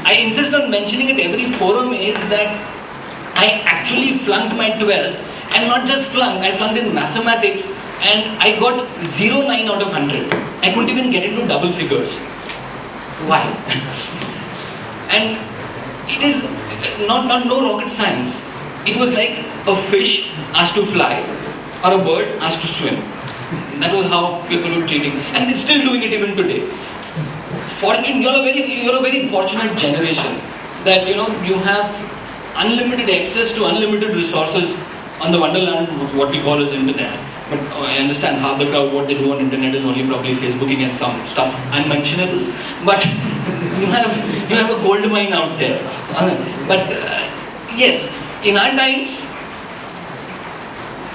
I insist on mentioning it every forum is that I actually flunked my 12th, and not just flunked, I flunked in mathematics and I got 0.9 out of 100. I couldn't even get into double figures. Why? And it is no rocket science. It was like a fish asked to fly or a bird asked to swim. That was how people were treating, and they're still doing it even today. You're a very fortunate generation that you have unlimited access to unlimited resources on the wonderland, what we call as internet. But I understand half the crowd, what they do on internet is only probably Facebooking and some stuff unmentionables. But you have a gold mine out there. But yes, in our times,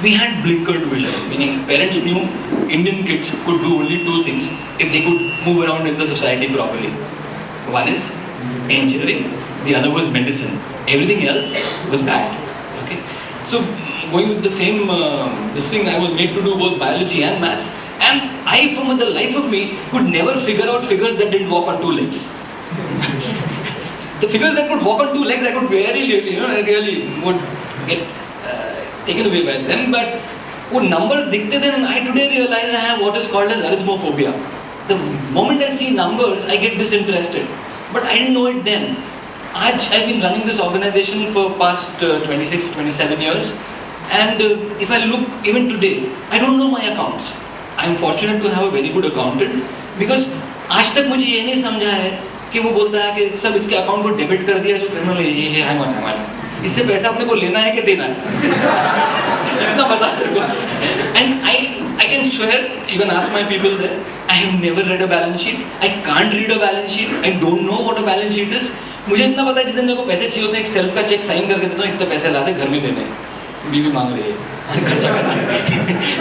we had blinkered vision, meaning parents knew Indian kids could do only two things if they could move around in the society properly. One is engineering, the other was medicine. Everything else was bad. Okay, so going with the same this thing, I was made to do both biology and maths, and I, from the life of me, could never figure out figures that didn't walk on two legs. The figures that could walk on two legs, I could really would get taken away by them. But when numbers dikhte the, and I today realize I have what is called as arithmophobia. The moment I see numbers, I get disinterested. But I didn't know it then. I've been running this organization for past 26, 27 years. And if I look even today, I don't know my accounts. I'm fortunate to have a very good accountant because आज तक मुझे ये नहीं समझा है कि वो बोलता है कि सब इसके अकाउंट को डेबिट कर दिया, जो क्रिमिनल है ये है हमारा, इससे पैसा अपने को लेना है कि देना है, इतना पता है. And I can swear, you can ask my people there, I have never read a balance sheet. I can't read a balance sheet. I don't know what a balance sheet is. मुझे इतना पता है जिस दिन मेरे को पैसे चाहिए होते हैं, एक सेल्फ का चेक साइन करके देता हूँ, इतने पैसे लाते घर में देने हैं, बीवी मांग रही है, खर्चा करना है.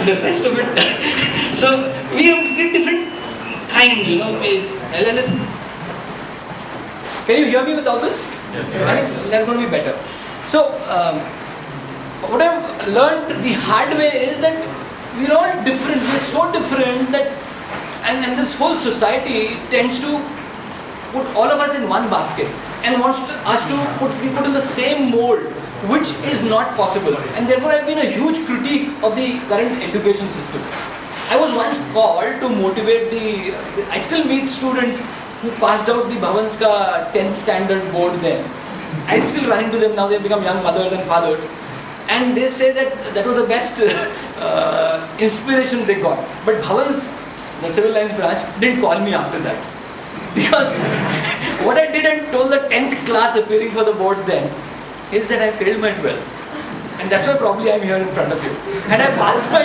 The rest of it, so we have different kinds, Can you hear me without this? Yes. I think that's going to be better. So what I've learned the hard way is that we're all different. We're so different that, and this whole society tends to put all of us in one basket and wants us to be put in the same mold, which is not possible. And therefore I've been a huge critique of the current education system. I was once called to motivate I still meet students who passed out the Bhavan's ka 10th standard board then. I still run into them now, they've become young mothers and fathers. And they say that was the best inspiration they got. But Bhavan's, the civil lines branch, didn't call me after that. Because what I did and told the 10th class appearing for the boards then is that I failed my 12th. And that's why probably I'm here in front of you. Had I passed my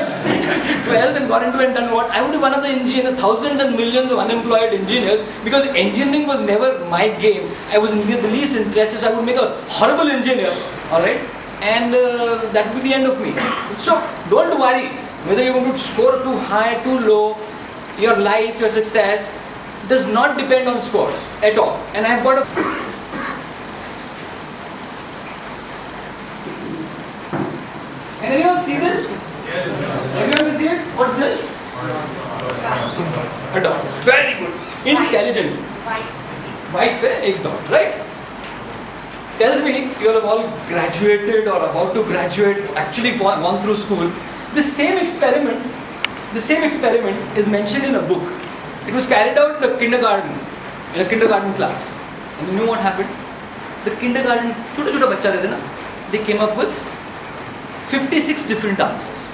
12th and got into it and done what? I would be one of the engineers, thousands and millions of unemployed engineers, because engineering was never my game. I was the least interested, so I would make a horrible engineer, alright? And that would be the end of me. So don't worry whether you're going to score too high, too low. Your life, your success does not depend on scores at all. And I've got a... Can anyone see this? Yes. Everyone can see it? What's this? A dot. Very good. Intelligent. White पे एक dot, right? Tells me you have all graduated or about to graduate, actually gone through school. The same experiment is mentioned in a book. It was carried out in a kindergarten class. And you know what happened? The kindergarten, छोटा बच्चा रहते ना, they came up with 56 different answers.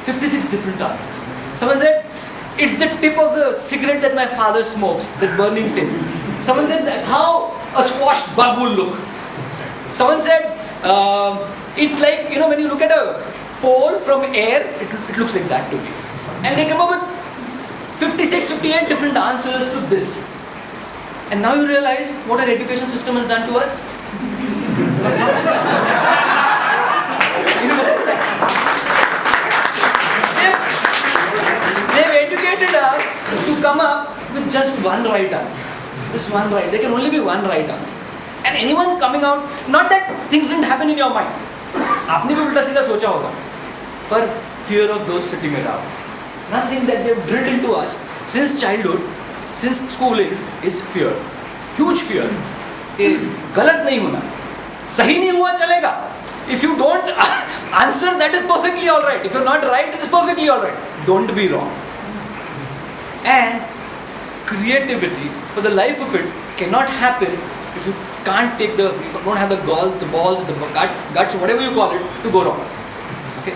56 different answers. Someone said, it's the tip of the cigarette that my father smokes, that burning tip. Someone said, that's how a squashed bug will look. Someone said, it's like, when you look at a pole from air, it looks like that to me. And they come up with 56, 58 different answers to this. And now you realize what our education system has done to us? They've educated us to come up with just one right answer. Just one right. There can only be one right answer. And anyone coming out, not that things didn't happen in your mind. आपने भी उल्टा सीधा सोचा होगा. But fear of those sitting around. Nothing that they've drilled into us since childhood, since schooling, is fear. huge fear कि गलत नहीं होना, सही नहीं हुआ चलेगा. If you don't answer, that is perfectly all right. If you're not right, it is perfectly all right. Don't be wrong. And creativity for the life of it cannot happen if you can't take you don't have the balls, the guts, whatever you call it, to go wrong. Okay.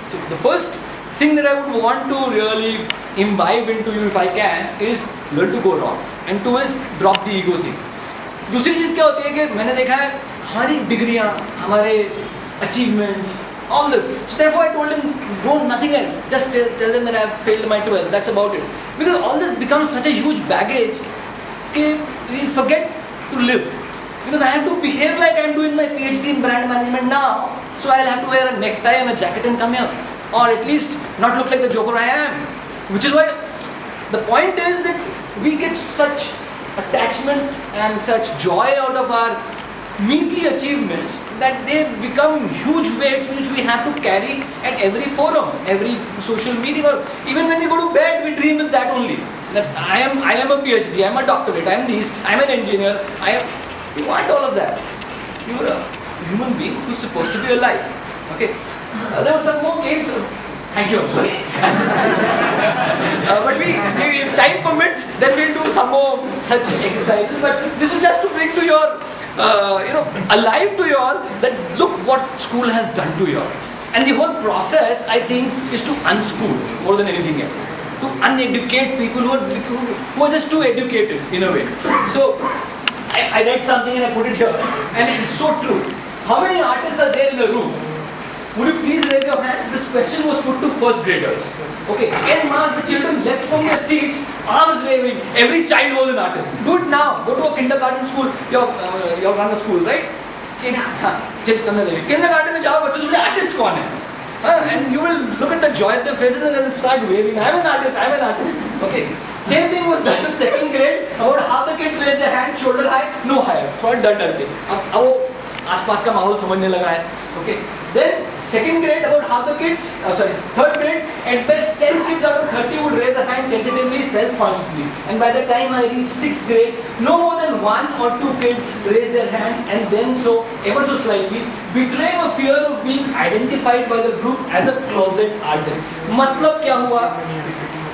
So the first thing that I would want to really imbibe into you if I can is learn to go wrong. And two is drop the ego thing. दूसरी चीज़ क्या होती है कि मैंने देखा है हमारी डिग्रियाँ, हमारे achievements, all this. So therefore I told him, do nothing else. Just tell them that I have failed my 12th. That's about it. Because all this becomes such a huge baggage that we forget to live. Because I have to behave like I am doing my PhD in brand management now. So I'll have to wear a necktie and a jacket and come here. Or at least not look like the joker I am. Which is why the point is that we get such attachment and such joy out of our measly achievements that they become huge weights which we have to carry at every forum, every social meeting, or even when we go to bed, we dream with that only. That I am a PhD, I am a doctorate, I am this, I am an engineer. You want all of that. You are a human being who is supposed to be alive. Okay. There were some more games. Thank you. I'm sorry. But if time permits, then we'll do some more such exercises. But this was just to bring to your alive to you all that look what school has done to you all. And the whole process, I think, is to unschool more than anything else. To uneducate people who are just too educated in a way. So, I read something and I put it here. And it is so true. How many artists are there in a room? Would you please raise your hands? This question was put to first graders. Okay, en masse the children leapt from their seats, arms waving. Every child was an artist. Do it now. Go to a kindergarten school. You're run a school, right? Kindergarten में जाओ बच्चों तुझे artist कौन है? And you will look at the joy at their faces and they'll start waving. I'm an artist. I'm an artist. Okay. Same thing was done in second grade. About half the kids raised their hand, shoulder high, no higher. थोड़ा डर के. अब वो आसपास का माहौल समझने लगा है. Okay. Then second grade, about half the kids, third grade, at best 10 kids out of 30 would raise a hand tentatively, self-consciously. And by the time I reached 6th grade, no more than 1 or 2 kids raised their hands, and then ever so slightly, betraying a fear of being identified by the group as a closet artist. मतलब क्या हुआ?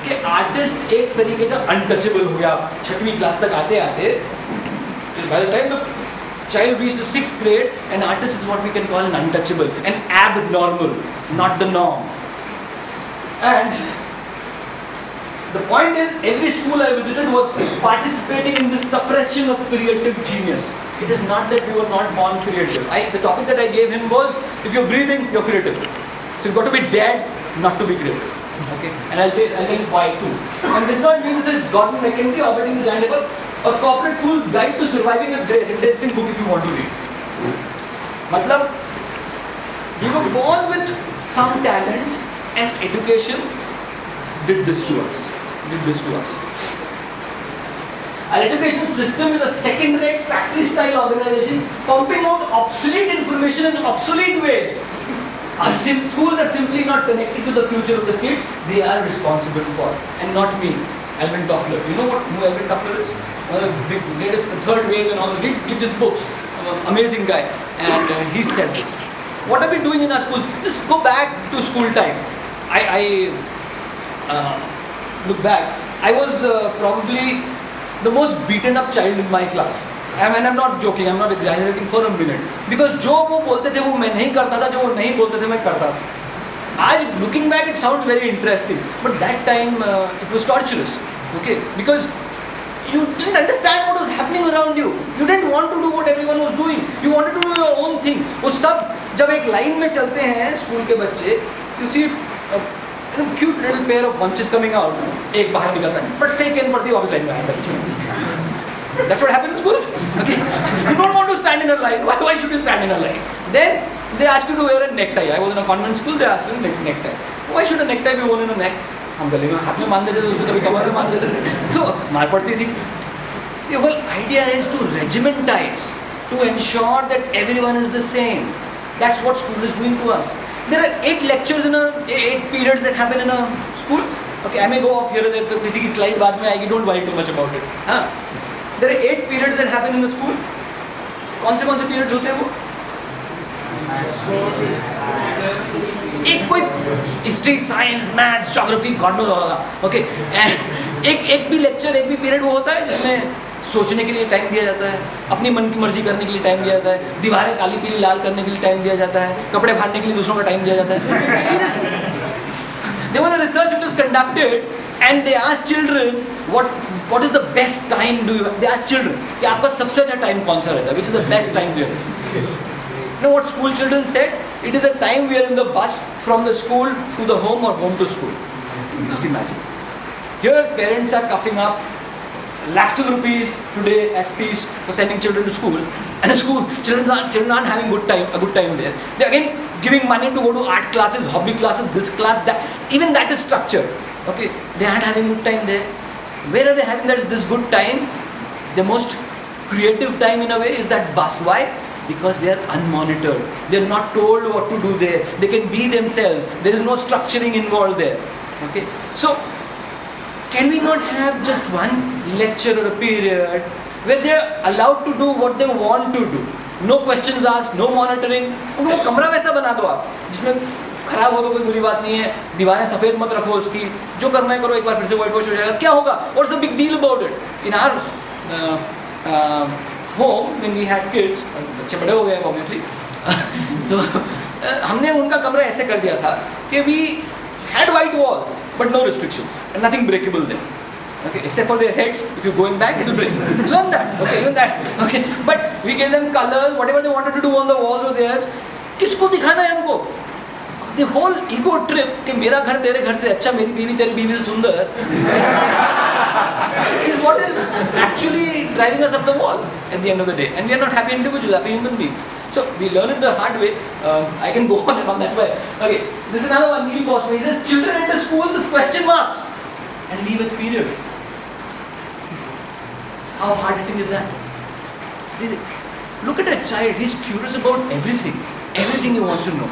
कि artist एक तरीके का untouchable हो गया. 6वीं class तक आते by the time the child reached the 6th grade, an artist is what we can call an untouchable, an abnormal, not the norm. And the point is, every school I visited was participating in this suppression of creative genius. It is not that we were not born creative. The topic that I gave him was, if you're breathing, you're creative. So you've got to be dead not to be creative. Okay, and I'll tell you why too. And this not means this is Gordon McKenzie operating the giant level. A Corporate Fool's Guide to Surviving with Grace, interesting book if you want to read. Matlab, we were born with some talents and education did this to us. Our education system is a second-rate factory-style organization pumping out obsolete information in obsolete ways. Our schools are simply not connected to the future of the kids they are responsible for, and not me, Alvin Toffler. You know who Alvin Toffler is? One of the greatest, the third wave and all. Read his books. Amazing guy. And he said this. What are we doing in our schools? Just go back to school time. I look back. I was probably the most beaten up child in my class. And I'm not joking, I'm not exaggerating for a minute. Because जो वो बोलते थे वो मैं नहीं करता था, जो वो नहीं बोलते थे मैं करता था. आज looking back it sounds very interesting, but that time it was torturous. Okay, because you didn't understand what was happening around you. You didn't want to do what everyone was doing. You wanted to do your own thing. वो सब जब एक line में चलते हैं school के बच्चे, you see cute little pair of bunches coming out. एक बाहर निकलता है, but से केन पड़ती वापस लाइन में आता है. That's what happened in schools. Okay, you don't want to stand in a line. Why should you stand in a line? Then they ask you to wear a necktie. I was in a convent school. They asked you to necktie. Why should a necktie be worn in a neck? हम गले में हाथ में मान देते थे उसको कभी कमर में मान देते थे. So मार पड़ती थी. The whole idea is to regimentize, to ensure that everyone is the same. That's what school is doing to us. There are 8 lectures in 8 periods that happen in a school. Okay, I may go off here and there. So किसी की slide बाद में आएगी. Don't worry too much about it. हाँ. There are 8 periods that happen in the school. कौन से periods होते हैं वो? एक कोई history, science, maths, geography, God knows होगा. ओके, एक भी लेक्चर, एक भी पीरियड वो होता है जिसमें सोचने के लिए टाइम दिया जाता है, अपनी मन की मर्जी करने के लिए टाइम दिया जाता है, दीवारें काली पीली लाल करने के लिए टाइम दिया जाता है, कपड़े फाड़ने के लिए दूसरों का टाइम दिया जाता है. Seriously, there was a research which was conducted and they asked children what is the best time do you have? They asked children कि आपका सबसे अच्छा टाइम कौन सा रहता है, which is the best time do you have? You know what school children said? It is a time we are in the bus from the school to the home or home to school. Just imagine. Here parents are coughing up lakhs of rupees today as fees for sending children to school, and the school children aren't having a good time there. They are again giving money to go to art classes, hobby classes, this class, that. Even that is structured. Okay, they aren't having good time there. Where are they having this good time? The most creative time in a way is that bus. Why? Because they are unmonitored. They are not told what to do there. They can be themselves. There is no structuring involved there. Okay, so can we not have just one lecture or a period where they are allowed to do what they want to do? No questions asked, no monitoring. उनको कमरा वैसा बना दो आप जिसमें खराब हो तो कोई बुरी बात नहीं है, दीवारें सफ़ेद मत रखो उसकी, जो करना है करो, एक बार फिर से वाइट वॉश हो जाएगा, क्या होगा? What's the big deal about it? In our home when we had kids, बच्चे बड़े हो गए obviously, तो हमने उनका कमरा ऐसे कर दिया था कि we had white walls but no restrictions and nothing breakable there. Okay, except for their heads, if you're going back, it will break. Learn that. Okay, even that. Okay, but we gave them colors, whatever they wanted to do on the walls or theirs. किसको दिखाना है हमको? The whole ego trip कि मेरा घर तेरे घर से अच्छा, मेरी बीवी तेरी बीवी से सुंदर, is what is actually driving us up the wall at the end of the day. And we are not happy individuals, happy human beings. So we learn it the hard way. I can go on and on, that's why. Okay, this is another one, Neil Postman. He says, children enter schools with question marks and leave as periods. How hard-hitting is that? Look at a child, he's curious about everything he wants to know.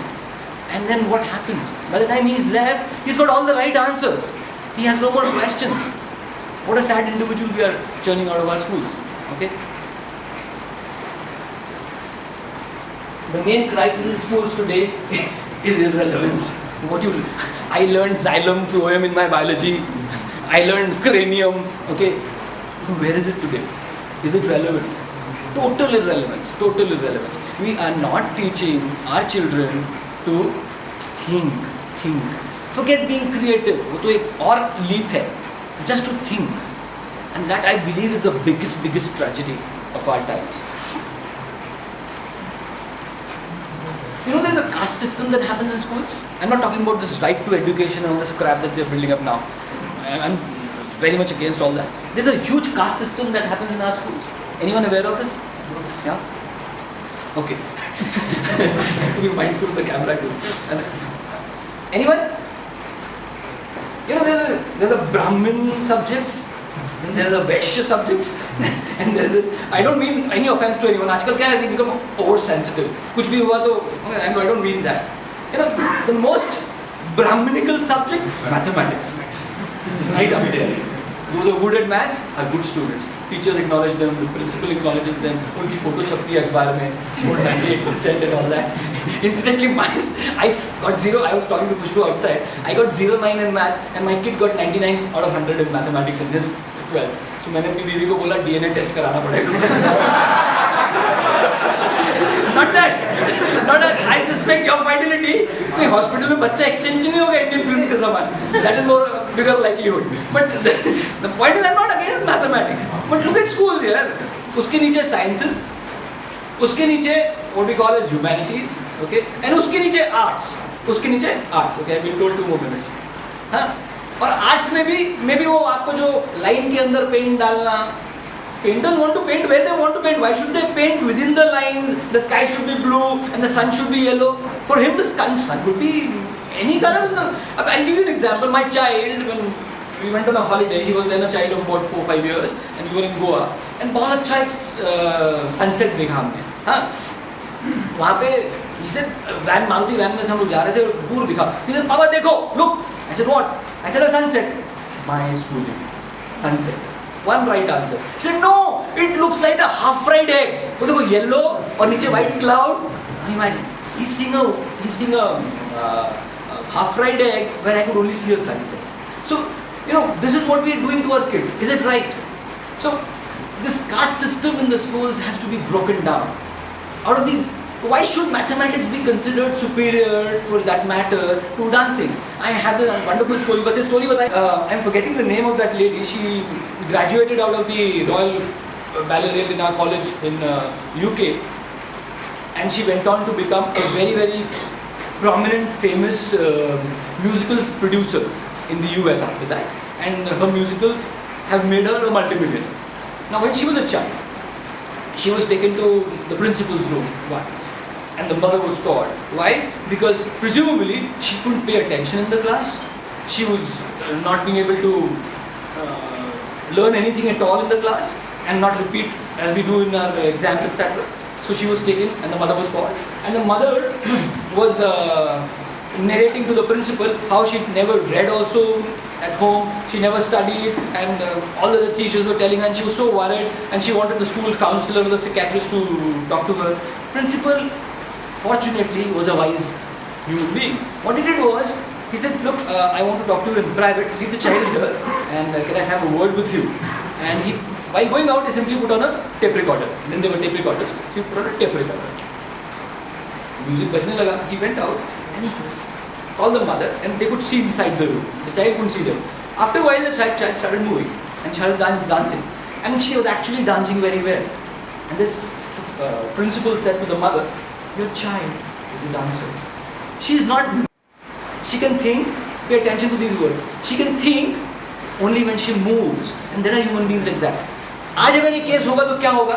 And then what happens? By the time he's left, he's got all the right answers. He has no more questions. What a sad individual we are churning out of our schools. Okay? The main crisis in schools today is irrelevance. I learned xylem phloem in my biology. I learned cranium. Okay? Where is it today? Is it relevant? Total irrelevance. Total irrelevance. We are not teaching our children to think. Forget being creative. वो तो एक और leap है. Just to think. And that I believe is the biggest tragedy of our times. You know, there is a caste system that happens in schools. I'm not talking about this right to education and all this crap that they're building up now. I'm very much against all that. There's a huge caste system that happens in our schools. Anyone aware of this? Yeah? Okay. To be mindful of the camera too. Anyone? You know, there's a Brahmin subjects, then there's a Vaishya subjects, and there's this. I don't mean any offense to anyone. आजकल क्या है, we become oversensitive. कुछ भी हुआ तो I don't mean that. You know, the most Brahminical subject, mathematics, is right up there. Those who are good at maths are good students. Teachers acknowledge them, the principal acknowledges them. उनकी photo छपती है अखबार में, scored 98% and all that. Incidentally, I got 0. I was talking to Pushpu outside. I got 0.9 in maths, and my kid got 99 out of 100 in mathematics in his 12th. So मैंने अपनी दीदी को बोला DNA test कराना पड़ेगा. Not that I suspect your fidelity. कोई hospital में बच्चा exchange नहीं होगा Indian films के समान. That is more bigger likelihood. But the point is, I'm not against mathematics. But look at schools here. उसके नीचे sciences, उसके नीचे what we call as humanities, okay, and उसके नीचे arts. Okay, I've been told 2 more minutes. हाँ, और arts में भी वो आपको जो line के अंदर paint डालना. Painters want to paint where they want to paint. Why should they paint within the lines? The sky should be blue and the sun should be yellow. For him, the sun could be any color. I'll give you an example. My child, when we went on a holiday, he was then a child of about 4-5 years, and we were in Goa. And बहुत अच्छा एक sunset देखा हमने. हाँ, वहाँ पे he said Maruti van में से हम लोग जा रहे थे और दूर दिखा. He said, पापा देखो, look. I said what? I said a sunset. My schooling, sunset. one right answer. He said, no, it looks like a half-fried egg. वो देखो yellow और नीचे white clouds. Imagine, he's seeing a half-fried egg where I could only see a sunset. So, this is what we are doing to our kids. Is it right? So, this caste system in the schools has to be broken down. Out of these, why should mathematics be considered superior, for that matter, to dancing? I have this wonderful story. But story I'm forgetting the name of that lady. She graduated out of the Royal Ballerina College in UK, and she went on to become a very, very prominent, famous musicals producer in the US after that. And her musicals have made her a multi-millionaire. Now, when she was a child, she was taken to the principal's room once, and the mother was called. Why? Because presumably she couldn't pay attention in the class. She was not being able to learn anything at all in the class and not repeat as we do in our exams, etc. So she was taken, and the mother was called. And the mother was narrating to the principal how she never read also at home, she never studied, and all the teachers were telling her, and she was so worried, and she wanted the school counselor or the psychiatrist to talk to her. Principal, fortunately, was a wise human being. What he did was, he said, look, I want to talk to you in private, leave the child here, and can I have a word with you? And he, while going out, he simply put on a tape recorder. Then there were tape recorders, he put on a tape recorder. Music bajne laga, he went out, and he called the mother, and they could see inside the room. The child couldn't see them. After a while, the child started moving, and child dancing, and she was actually dancing very well. And this principal said to the mother, your child is a dancer. She is not. She can think. Pay attention to these words. She can think only when she moves, and there are human beings like that. आज अगर ये case होगा तो क्या होगा?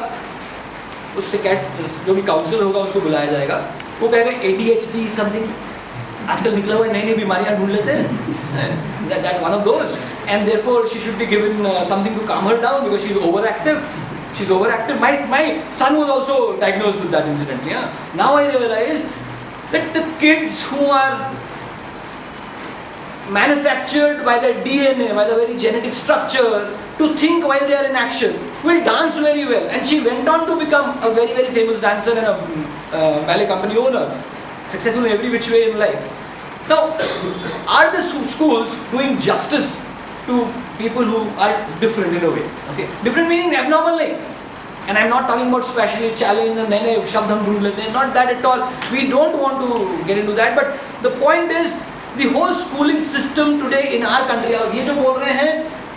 उससे जो भी काउंसलर होगा उनको बुलाया जाएगा. वो कहेगा ADHD something. आजकल निकला हुआ नई नई बीमारियां ढूंढ लेते हैं. That one of those, and therefore she should be given something to calm her down because she is overactive. She's overactive. My son was also diagnosed with that incidentally. Yeah? Now I realize that the kids who are manufactured by the DNA, by the very genetic structure, to think while they are in action, will dance very well. And she went on to become a very, very famous dancer and a ballet company owner, successful in every which way in life. Now, are the schools doing justice to people who are different in a way? Okay, different meaning abnormally. And I'm not talking about specially challenge and nene shabd hum dhoond lete hain, not that at all. We don't want to get into that, but the point is, the whole schooling system today in our country, अब ये जो बोल रहे हैं,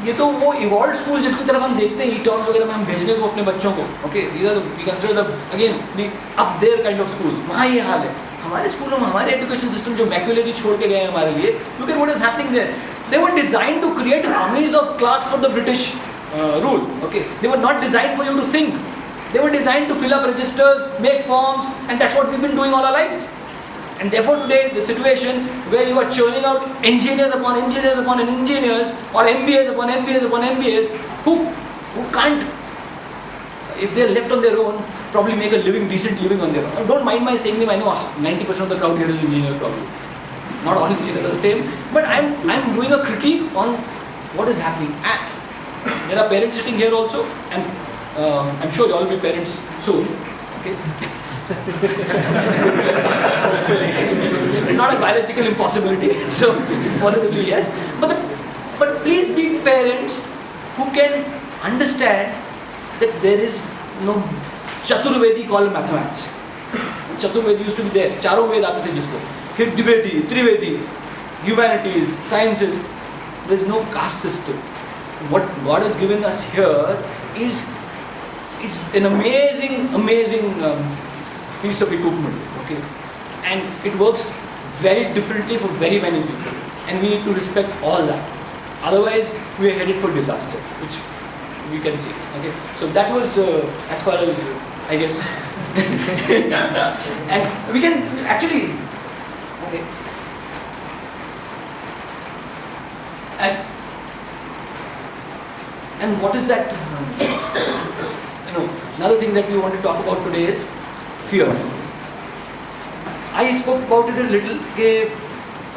ये तो वो evolved school जिसकी तरफ हम देखते हैं, e-talks वगैरह में हम भेजने को अपने बच्चों को, okay, these are we consider the again the up there kind of schools. वहाँ ये हाल है. हमारे स्कूलों में हमारे एजुकेशन सिस्टम जो मैक्यूलेजी छोड़ के गए हैं हमारे लिए, look at what is happening there. They were designed to create armies of clerks for the British rule. Okay, they were not designed for you to think. They were designed to fill up registers, make forms, and that's what we've been doing all our lives. And therefore today, the situation where you are churning out engineers upon engineers upon engineers, or MBAs upon MBAs upon MBAs, who can't, if they're left on their own, probably make a decent living on their own. Don't mind my saying them, I know 90% of the crowd here is engineers probably. Not all engineers are the same, but I'm doing a critique on what is happening. There are parents sitting here also, and I'm sure you all will be parents soon. Okay. It's not a biological impossibility, so positively yes. But please be parents who can understand that there is no Chaturvedi called mathematics. Chaturvedi used to be there. चारों वेद आते थे जिसको. फिर Dwivedi, Trivedi, humanities, sciences. There is no caste system. What God has given us here is an amazing piece of equipment, okay, and it works very differently for very many people, and we need to respect all that. Otherwise, we are headed for disaster, which we can see. Okay, so that was as far as I guess, and we can actually, okay, and what is that? Another thing that we want to talk about today is fear. I spoke about it a little. The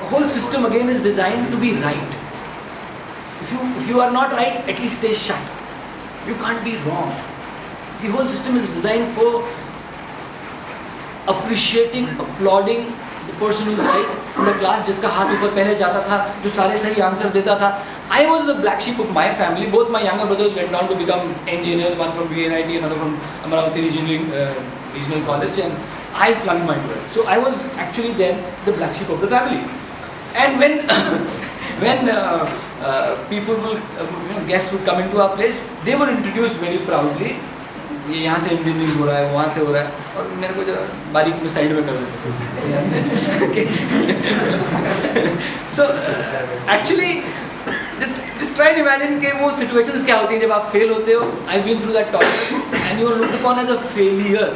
whole system again is designed to be right. If you are not right, at least stay shut. You can't be wrong. The whole system is designed for appreciating, applauding the person who's right in the class, जिसका हाथ ऊपर पहले जाता था, जो सारे सही answer देता था. I was the black sheep of my family. Both my younger brothers went on to become engineers, one from VNIT, another from Amaravati Regional College, and I flung my 12th. So I was actually then the black sheep of the family. And when people will, guests would come into our place, they were introduced very proudly. ये यहाँ से engineering हो रहा है, वहाँ से हो रहा है, और मेरे को जो बारीक में साइड में कर देते थे. So actually, just try and imagine कि वो situations क्या होती हैं जब आप fail होते हो. I've been through that torture, and you are looked upon as a failure.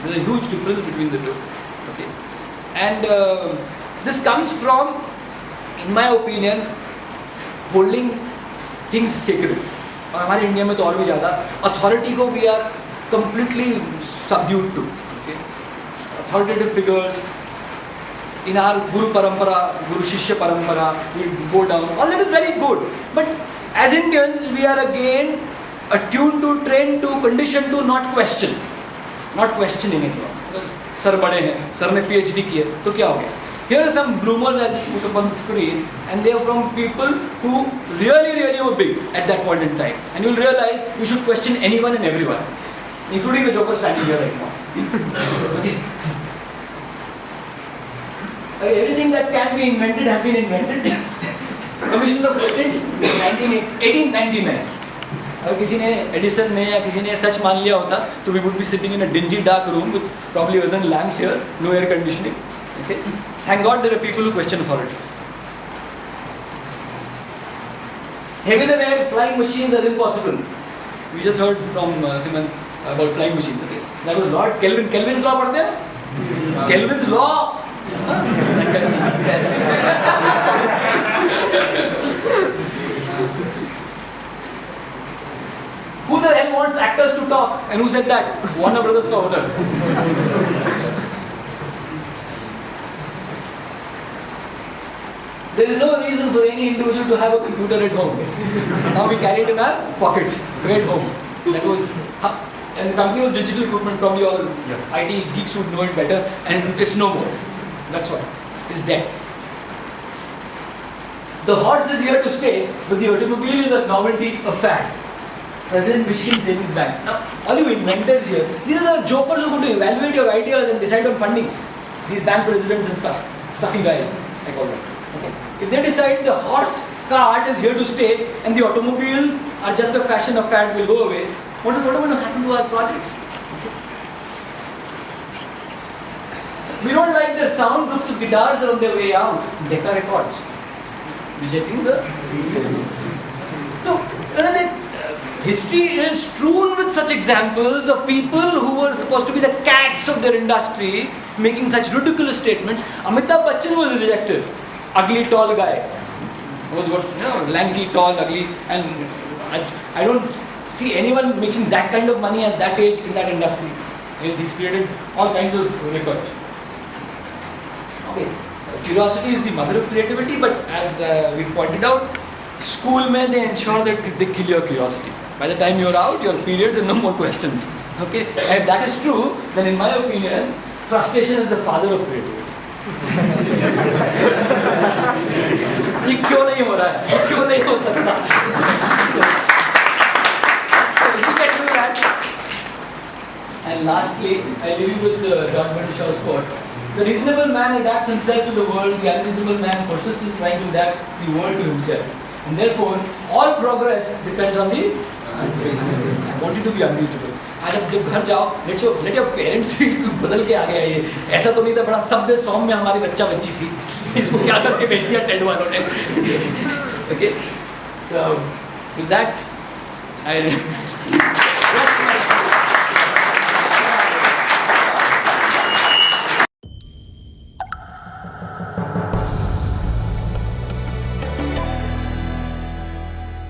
There's a huge difference between the two. Okay, and this comes from, in my opinion, holding things sacred. और हमारे India में तो और भी ज़्यादा authority को we are completely subdued to. Okay? Authoritative figures in our Guru Parampara, Guru Shishya Parampara, we go down. All that is very good. But as Indians, we are again attuned to, trained to, conditioned to not question. Not questioning anyone. Sir बड़े हैं, sir ने PhD की है, तो क्या हो गया? Here are some bloomers I just put up on the screen, and they are from people who really were big at that point in time. And you'll realize you should question anyone and everyone, including the joker standing here right now. Okay. Everything that can be invented has been invented. Commission of Patents, 1899. अगर किसी ने Edison ने या किसी ने सच मान लिया होता, तो we would be sitting in a dingy dark room with probably other lamps here, no air conditioning. Okay. Thank God there are people who question authority. Heavier than air flying machines are impossible. We just heard from Simon about flying machines. Okay. That was Lord Kelvin. Kelvin's law पढ़ते हैं? Kelvin's law. Who the hell wants actors to talk? And who said that? Warner Brothers का owner. There is no reason for any individual to have a computer at home. Now we carry it in our pockets, right home. That was, and the company was digital equipment. Probably all IT geeks would know it better. And it's no more. That's why it's dead. The horse is here to stay, but the automobile is a novelty, a fad. President Michigan Savings Bank. Now, all you inventors here, these are the jokers who are going to evaluate your ideas and decide on funding. These bank presidents and stuffy guys, I call them. Okay. If they decide the horse cart is here to stay and the automobiles are just a fashion, a fad, will go away, what is going to happen to our projects? Okay. We don't like their sound, groups of guitars are on their way out. Decca Records. Rejecting the... So, history is strewn with such examples of people who were supposed to be the cats of their industry making such ridiculous statements. Amitabh Bachchan was rejected. Ugly, tall guy. Was what, lanky, tall, ugly, and I don't see anyone making that kind of money at that age in that industry. He's created all kinds of records. Okay, curiosity is the mother of creativity, but as we've pointed out, school mein they ensure that they kill your curiosity. By the time you're out, your periods and no more questions. Okay, and if that is true, then in my opinion, frustration is the father of creativity. ये क्यों नहीं हो रहा है? क्यों नहीं हो सकता? So you can do that. And lastly, I leave you with John Bernard Shaw's quote: "The reasonable man adapts himself to the world. The unreasonable man persists in trying to adapt the world to himself. And therefore, all progress depends on the unreasonable." I want you to be unreasonable. आज अब जब घर जाओ, let your parents भी बदल के आ गया ये. ऐसा तो नहीं था बड़ा सभ्य सौम्य में हमारी बच्ची थी. इसको क्या करके भेज दिया टेड वालों ने. Okay, so with that, I